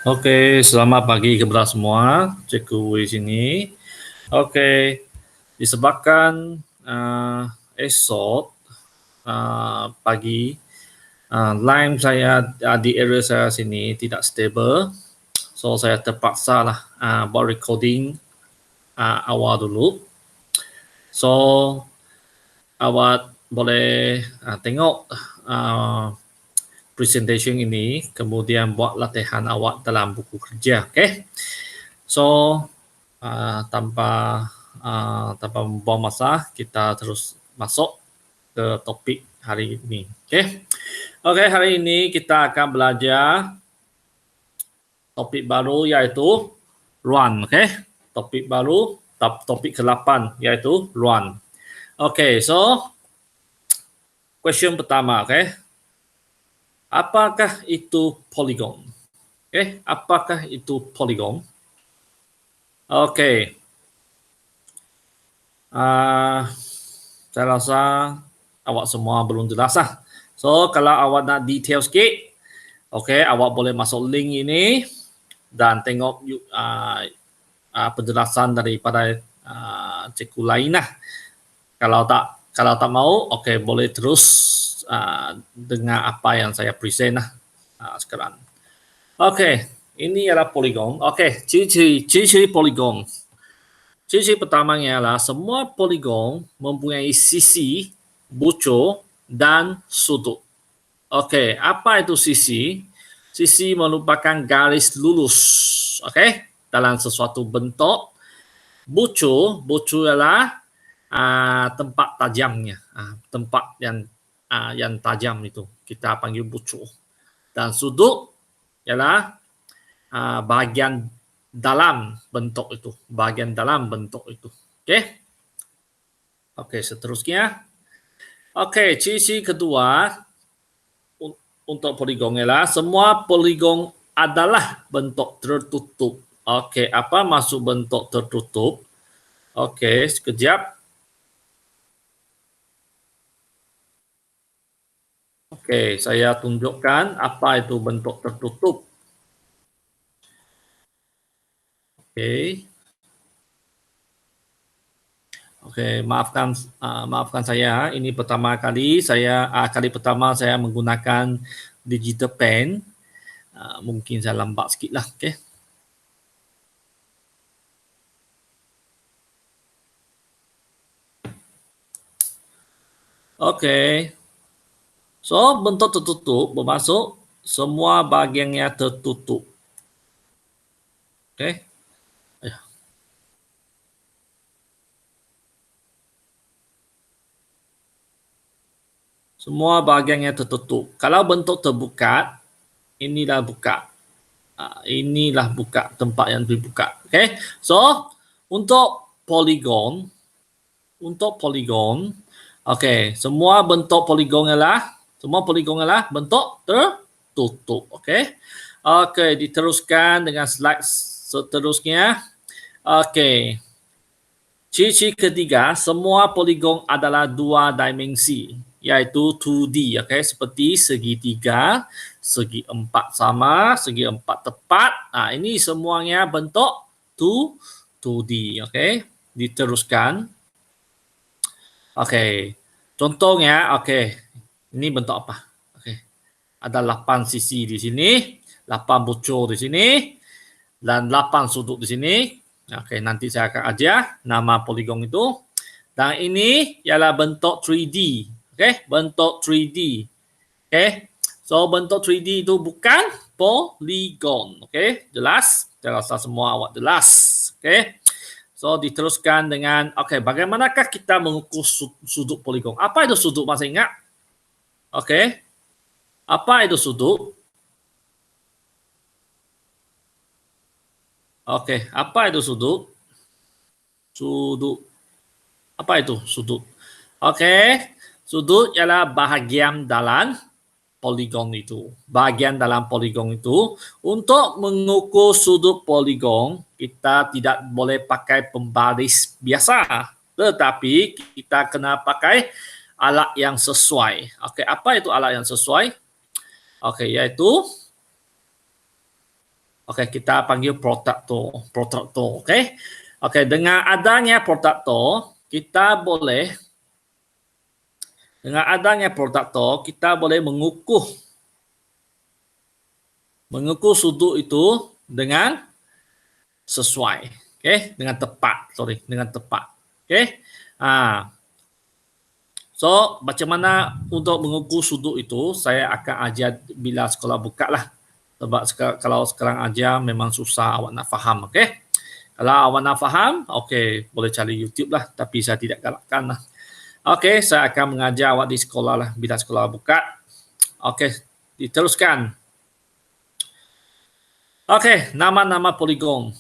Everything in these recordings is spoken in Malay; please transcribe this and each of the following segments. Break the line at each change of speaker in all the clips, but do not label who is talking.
Oke, selamat pagi kepada semua. Cikgu di sini. Oke, disebabkan esok pagi line saya di area saya sini tidak stable, so saya terpaksa lah buat recording awal dulu. So awak boleh tengok presentation ini, kemudian buat latihan awak dalam buku kerja. Okay? So tanpa membuang masa, kita terus masuk ke topik hari ini. Okey, hari ini kita akan belajar topik baru iaitu run. Okey, topik baru, topik ke-8 iaitu run. Okey, so question pertama, okey. Apakah itu polygon? Okey, apakah itu polygon? Okey. Saya rasa awak semua belum jelas lah. So, kalau awak nak detail sikit, okey, awak boleh masuk link ini dan tengok penjelasan daripada cikgu lain lah. Kalau tak mau, okey, boleh terus dengar apa yang saya present lah sekarang. Okey, ini adalah polygon. Okey, ciri-ciri polygon. Ciri pertamanya adalah semua poligon mempunyai sisi, bucur dan sudut. Okey, apa itu sisi? Sisi merupakan garis lurus, okey, dalam sesuatu bentuk. Bucur adalah tempat tajamnya, tempat yang tajam itu kita panggil bucur. Dan sudut ialah bahagian dalam bentuk itu, bahagian dalam bentuk itu. Okey. Okey, seterusnya. Okey, ciri kedua untuk poligon ialah semua poligon adalah bentuk tertutup. Okey, apa maksud bentuk tertutup? Okey, sekejap. Okey, saya tunjukkan apa itu bentuk tertutup. Okey. Okey, maafkan saya. Ini pertama kali saya menggunakan digital pen. Mungkin saya lambat sikitlah. Okey. Okey. So, bentuk tertutup bermaksud semua bahagiannya tertutup. Okey. Semua bahagiannya tertutup. Kalau bentuk terbuka, inilah buka. Inilah buka, tempat yang dibuka. Okey. So, untuk poligon, okey, semua poligon adalah bentuk tertutup. Okey. Okey, diteruskan dengan slide seterusnya. Okey. Ciri ketiga, semua poligon adalah dua dimensi, iaitu 2D, okay? Seperti segitiga, segi empat sama, segi empat tepat. Ini semuanya bentuk 2D, okay? Diteruskan. Okay, contohnya, okay, ini bentuk apa? Okay, ada 8 sisi di sini, 8 bucur di sini, dan 8 sudut di sini. Okey, nanti saya akan ajar nama poligon itu. Dan ini ialah bentuk 3D. Okey, bentuk 3D. Okey. So bentuk 3D itu bukan poligon. Okey, jelas? Saya rasa semua awak jelas. Okey. So diteruskan dengan bagaimanakah kita mengukur sudut poligon? Apa itu sudut, masih ingat? Okey. Apa itu sudut? Okey, apa itu sudut? Sudut. Apa itu sudut? Okey, sudut ialah bahagian dalam poligon itu. Bahagian dalam poligon itu. Untuk mengukur sudut poligon, kita tidak boleh pakai pembaris biasa. Tetapi kita kena pakai alat yang sesuai. Okey, apa itu alat yang sesuai? Okey, iaitu Okey, kita panggil protractor. Okey. Okey, dengan adanya protractor, kita boleh kita boleh mengukur sudut itu dengan sesuai. Okey, dengan tepat. Okey. So, macam mana untuk mengukur sudut itu, saya akan ajar bila sekolah buka lah. Sebab kalau sekarang ajar memang susah awak nak faham, okey? Kalau awak nak faham, okey, boleh cari YouTube lah. Tapi saya tidak galakkan lah. Okey, saya akan mengajar awak di sekolah lah bila sekolah buka. Okey, diteruskan. Okey, nama-nama poligon.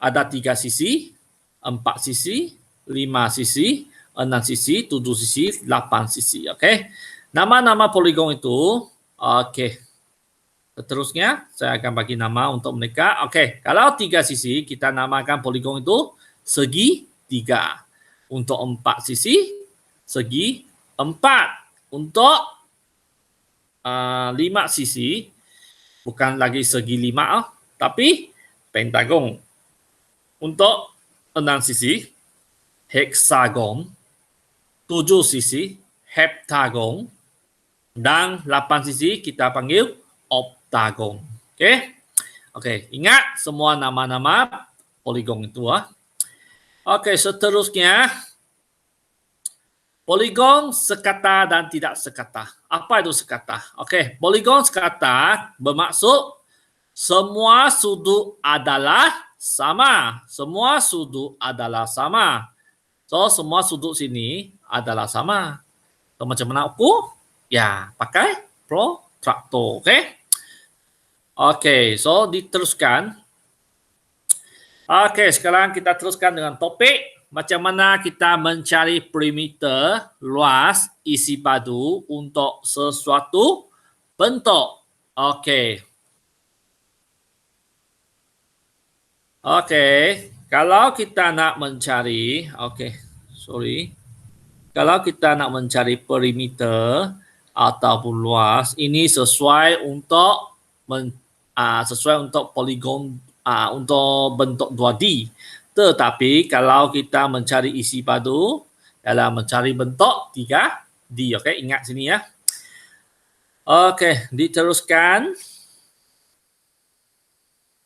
Ada 3 sisi, 4 sisi, 5 sisi, 6 sisi, 7 sisi, 8 sisi. Okey. Nama-nama poligon itu, okey. Seterusnya, saya akan bagi nama untuk mereka. Okey, kalau 3 sisi, kita namakan poligon itu segi 3. Untuk 4 sisi, segi 4. Untuk 5 sisi, bukan lagi segi 5, tapi pentagon. Untuk 6 sisi, heksagon. 7 sisi, heptagon. Dan 8 sisi kita panggil oktagon. Okey? Okey, ingat semua nama-nama poligon itu. Okey, seterusnya poligon sekata dan tidak sekata. Apa itu sekata? Okey, poligon sekata bermaksud semua sudut adalah sama. Semua sudut adalah sama. So, semua sudut sini adalah sama. So, macam mana ukur? Ya, pakai protractor. Okey? Okey, so diteruskan. Okey, sekarang kita teruskan dengan topik. Macam mana kita mencari perimeter luas isi padu untuk sesuatu bentuk. Okey. Okey, kalau kita nak mencari, kalau kita nak mencari perimeter ataupun luas, ini sesuai untuk poligon untuk bentuk 2D. Tetapi kalau kita mencari isi padu, ialah mencari bentuk 3D. Okey, ingat sini ya. Okey, diteruskan.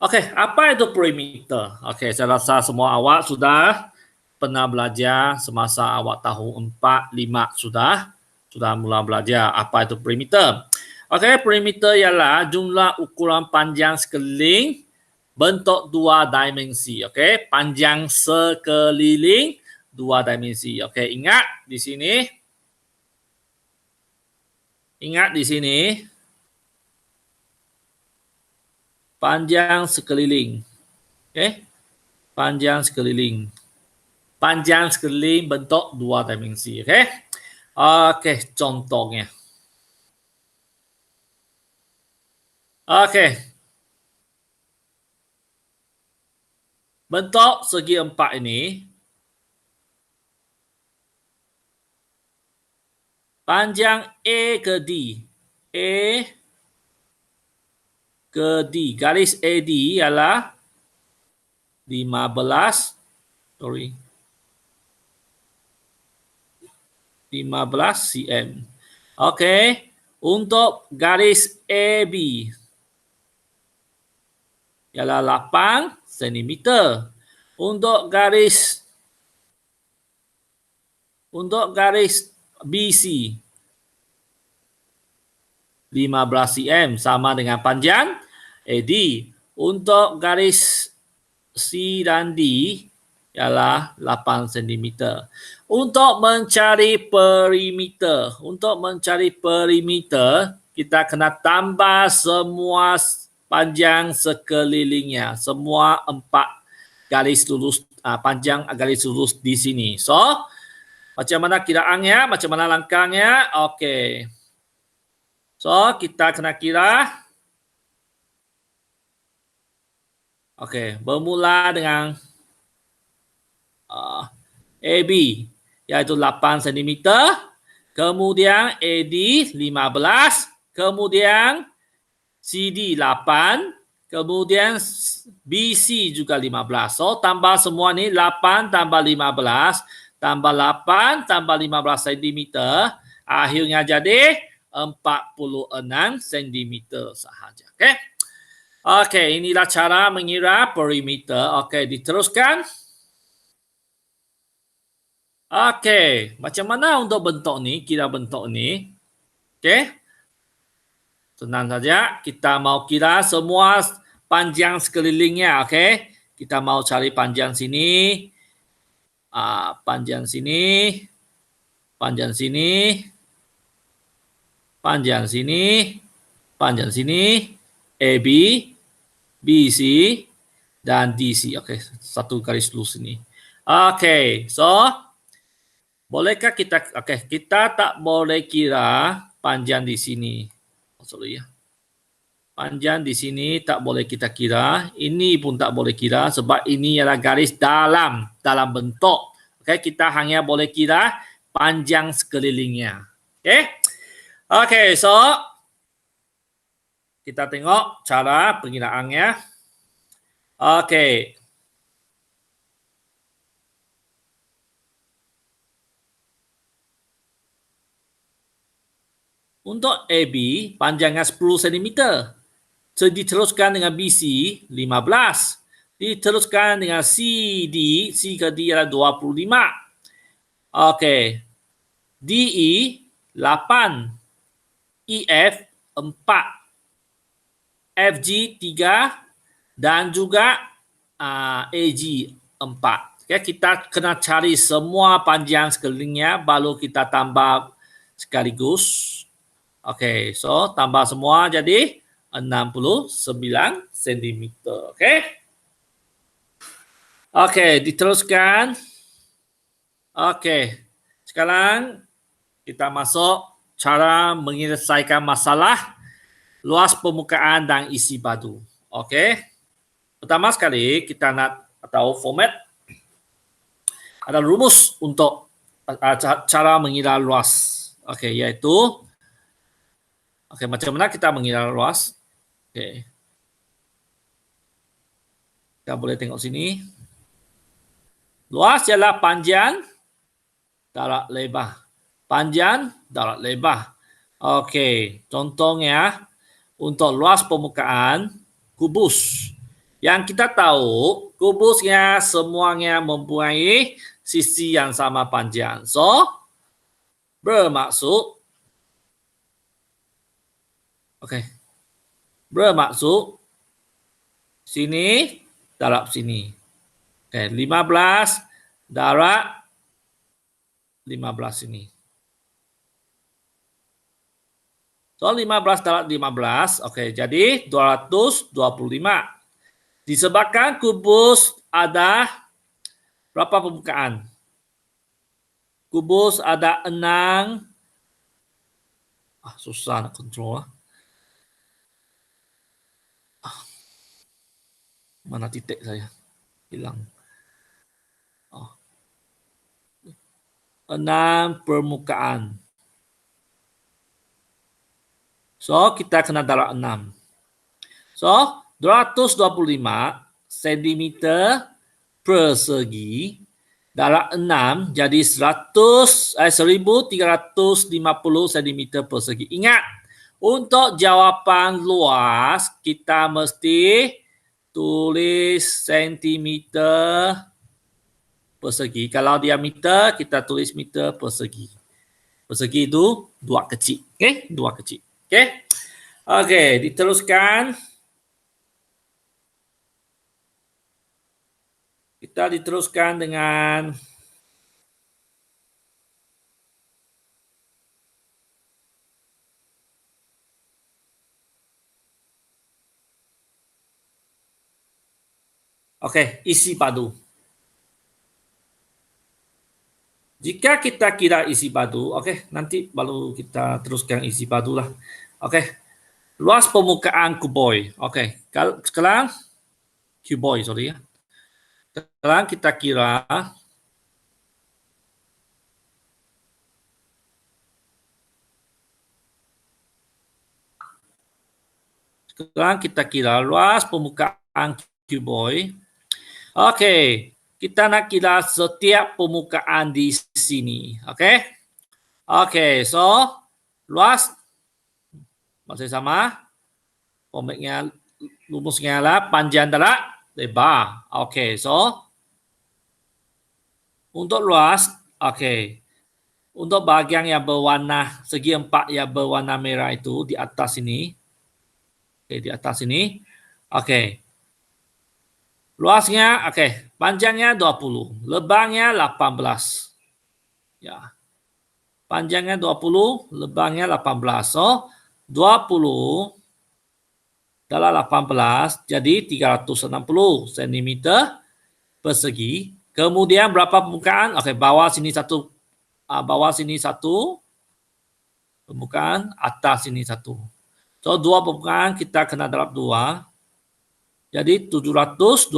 Okey, apa itu perimeter? Okey, saya rasa semua awak sudah pernah belajar semasa awak tahun 4, 5 sudah mula belajar apa itu perimeter. Okey, perimeter ialah jumlah ukuran panjang sekeliling bentuk 2 dimensi. Okey, panjang sekeliling 2 dimensi. Okey, ingat di sini. Panjang sekeliling. Okey. Panjang sekeliling bentuk 2 dimensi. Okey. Okey, contohnya. Okey. Bentuk segi 4 ini panjang A ke D. Garis AD ialah 15 cm. Okey, untuk garis AB ialah 8 cm. Untuk garis BC 15 cm sama dengan panjang AD. Untuk garis C dan D ialah 8 cm. Untuk mencari perimeter, kita kena tambah semua panjang sekelilingnya. Semua 4 garis lurus, panjang garis lurus di sini. So, macam mana kiraannya? Macam mana langkahnya? Okey. So, kita kena kira. Okey, bermula dengan AB iaitu 8 cm, kemudian AD 15, kemudian CD 8, Kemudian BC juga 15. So, tambah semua ni 8 tambah 15 tambah 8 tambah 15 cm. Akhirnya jadi 46 cm sahaja. Okey. Okey, inilah cara mengira perimeter. Okey, diteruskan. Okey, macam mana untuk bentuk ni? Kira bentuk ni. Okey. Senang saja. Kita mau kira semua panjang sekelilingnya. Okey. Kita mau cari panjang sini. Panjang sini. Panjang sini. Panjang sini. Panjang sini. AB. BC. Dan DC. Okey. Satu garis lurus ini. Okey. So, bolehkah kita, kita tak boleh kira panjang di sini. Sorry ya. Panjang di sini tak boleh kita kira. Ini pun tak boleh kira sebab ini adalah garis dalam bentuk. Okey, kita hanya boleh kira panjang sekelilingnya. Okey. Okey, so kita tengok cara pengiraannya. Okey. Untuk AB, panjangnya 10 cm. So, diteruskan dengan BC, 15. Diteruskan dengan CD, C ke D adalah 25. Okey. DE, 8. EF, 4. FG, 3. Dan juga AG, 4. Okay, kita kena cari semua panjang sekelilingnya, baru kita tambah sekaligus. Okey, so tambah semua jadi 69 cm. Okey. Okey, diteruskan. Okey. Sekarang kita masuk cara menyelesaikan masalah luas permukaan dan isi padu. Okey. Pertama sekali kita nak tahu format. Ada rumus untuk cara mengira luas. Okey, iaitu macam mana kita mengira luas? Okey. Kita boleh tengok sini. Luas ialah panjang darab lebar. Panjang darab lebar. Okey, contohnya untuk luas permukaan kubus. Yang kita tahu, kubusnya semuanya mempunyai sisi yang sama panjang. So, bermaksud bermaksud sini darab sini. Okey, 15 darab 15 ini. So, 15 darab 15, okey, jadi 225. Disebabkan kubus ada berapa permukaan? Kubus ada 6. Susah nak kontrol. Mana titik saya? Hilang. 6 permukaan. So, kita kena darab 6. So, 225 cm persegi darab 6 jadi 1350 cm persegi. Ingat, untuk jawapan luas kita mesti tulis sentimeter persegi. Kalau dia meter, kita tulis meter persegi. Persegi itu 2 kecil. Okey, 2 kecil. Okey. Okey, diteruskan. Kita diteruskan dengan isi padu. Jika kita kira isi padu, nanti baru kita teruskan isi padu lah. Luas permukaan kuboid. Sekarang cuboid, sorry ya. Sekarang kita kira Sekarang kita kira luas permukaan cuboid. Oke, kita nak kira setiap permukaan di sini. Oke. Oke, so luas masih sama. Formatnya rumusnya adalah panjang darab lebar. Oke, so untuk luas, oke. Untuk bahagian yang berwarna segi empat yang berwarna merah itu di atas ini. Oke, di atas ini. Oke. Luasnya, oke, panjangnya 20, lebarnya 18. Ya. Panjangnya 20, lebarnya 18. So, 20 dalam 18 jadi 360 cm persegi. Kemudian berapa permukaan? Oke, bawah sini satu, permukaan, atas sini satu. So, dua permukaan kita kena darab 2. Jadi 720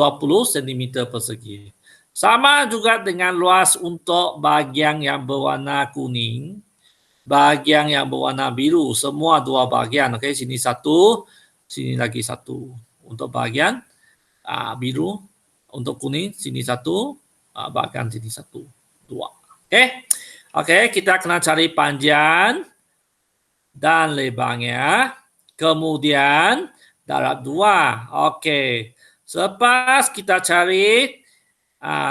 cm persegi. Sama juga dengan luas untuk bahagian yang berwarna kuning, bahagian yang berwarna biru, semua dua bahagian. Oke, sini satu, sini lagi satu. Untuk bahagian biru, untuk kuning sini satu, bahagian sini satu, dua. Oke, kita kena cari panjang dan lebarnya. Kemudian darab 2. Oke. Selepas kita cari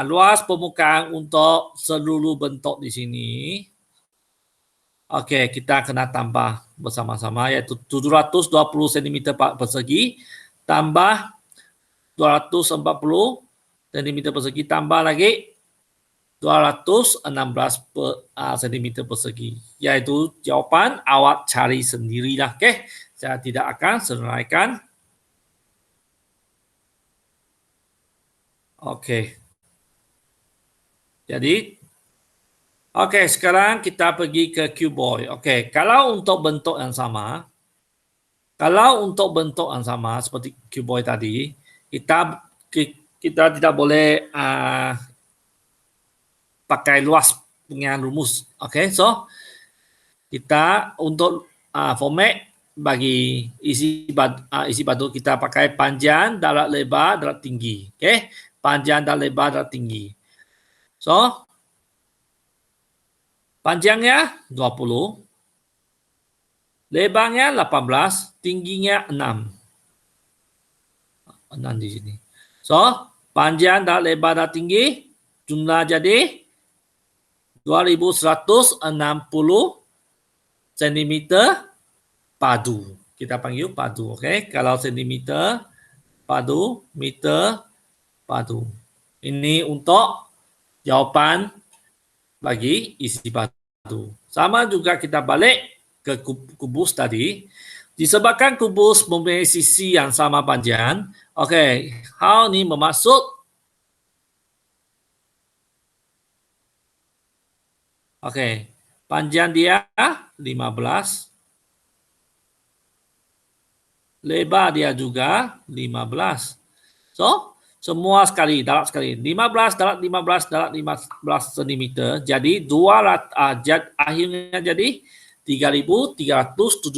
luas permukaan untuk seluruh bentuk di sini. Oke, kita kena tambah bersama-sama yaitu 720 cm persegi tambah 240 cm persegi tambah lagi 216 cm persegi. Yaitu jawapan awak cari sendirilah. Oke, saya tidak akan senaraikan. Oke. Jadi, oke, sekarang kita pergi ke cuboid. Oke, kalau untuk bentuk yang sama, seperti cuboid tadi, kita tidak boleh pakai luas dengan rumus. Oke, so kita untuk format bagi isi batu kita pakai panjang, darab lebar, darab tinggi. Oke, panjang dan lebar, darab tinggi. So, panjangnya 20, lebarnya 18, tingginya 6. 6 di sini. So, panjang dan lebar dan tinggi jumlah jadi 2160 cm padu. Kita panggil padu, oke? Kalau sentimeter padu, meter padu. Ini untuk jawapan bagi isi batu. Sama juga kita balik ke kubus tadi. Disebabkan kubus mempunyai sisi yang sama panjang. Oke, hal ini bermaksud panjang dia 15. Lebar dia juga 15. So, semua sekali, darab sekali. 15 darab 15 darab 15 cm. Jadi, akhirnya jadi 3.375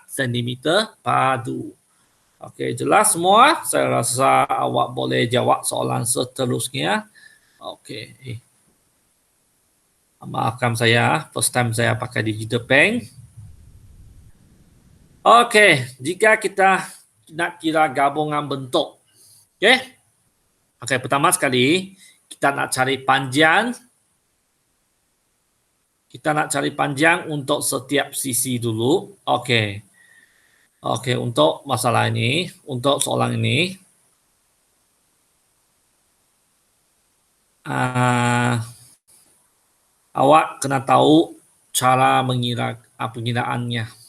cm padu. Oke, jelas semua? Saya rasa awak boleh jawab soalan seterusnya. Oke. Maafkan saya, first time saya pakai digital pen. Oke, jika kita nak kira gabungan bentuk. Oke, pertama sekali kita nak cari panjang. Kita nak cari panjang untuk setiap sisi dulu. Oke, untuk masalah ini, untuk soalan ini, awak kena tahu cara mengira pengiraannya.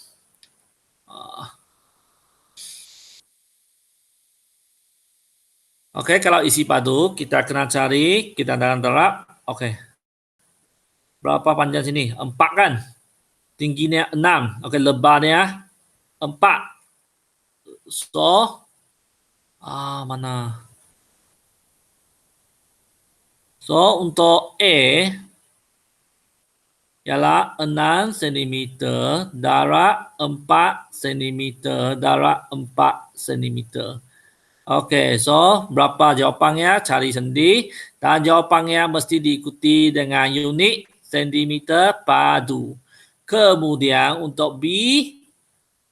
Oke, kalau isi padu kita kena cari, kita darab. Oke. Berapa panjang sini? 4 kan? Tingginya 6. Oke, lebarnya 4. So, mana? So, untuk ialah 6 cm darab 4 cm darab 4 cm. Okey, so berapa jawapannya? Cari sendiri. Dan jawapannya mesti diikuti dengan unit sentimeter padu. Kemudian untuk B,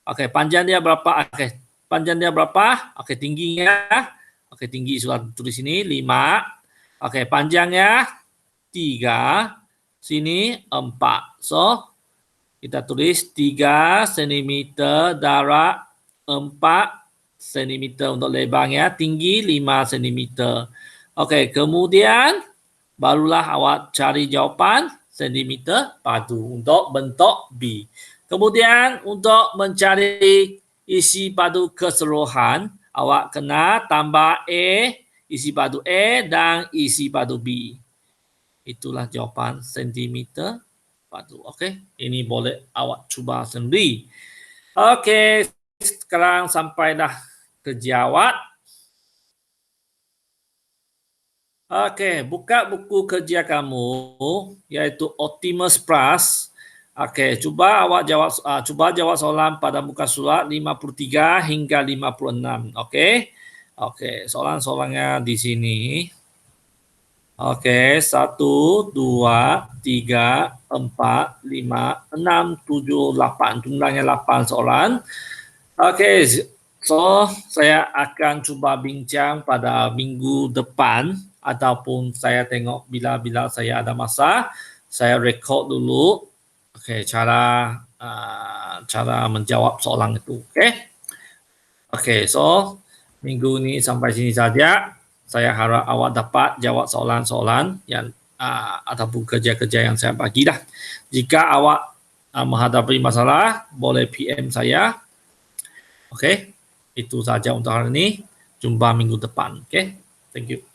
okey, panjang dia berapa? Okey, panjang dia berapa? Okey, tingginya. Okey, tinggi sudah tulis sini 5. Okey, panjangnya 3. Sini 4. So, kita tulis 3 cm darab 4 cm untuk lebarnya, tinggi 5 cm. Okey, kemudian barulah awak cari jawapan sentimeter padu untuk bentuk B. Kemudian untuk mencari isi padu keseluruhan, awak kena tambah A, isi padu A dan isi padu B. Itulah jawapan sentimeter padu. Okey, ini boleh awak cuba sendiri. Okey, sekarang sampai dah ke jawab. Okey, buka buku kerja kamu iaitu Optimus Plus. Okey, cuba awak jawab soalan pada muka surat 53 hingga 56. Okey. Okey, soalan-soalannya di sini. Okey, 1, 2, 3, 4, 5, 6, 7, 8. Jumlahnya 8 soalan. Okey, so saya akan cuba bincang pada minggu depan ataupun saya tengok bila-bila saya ada masa, saya record dulu. Okey, cara menjawab soalan itu. Okey. Okey, so minggu ini sampai sini saja. Saya harap awak dapat jawab soalan-soalan yang ataupun kerja-kerja yang saya bagi dah. Jika awak menghadapi masalah, boleh PM saya. Okey, itu saja untuk hari ini. Jumpa minggu depan. Okey, thank you.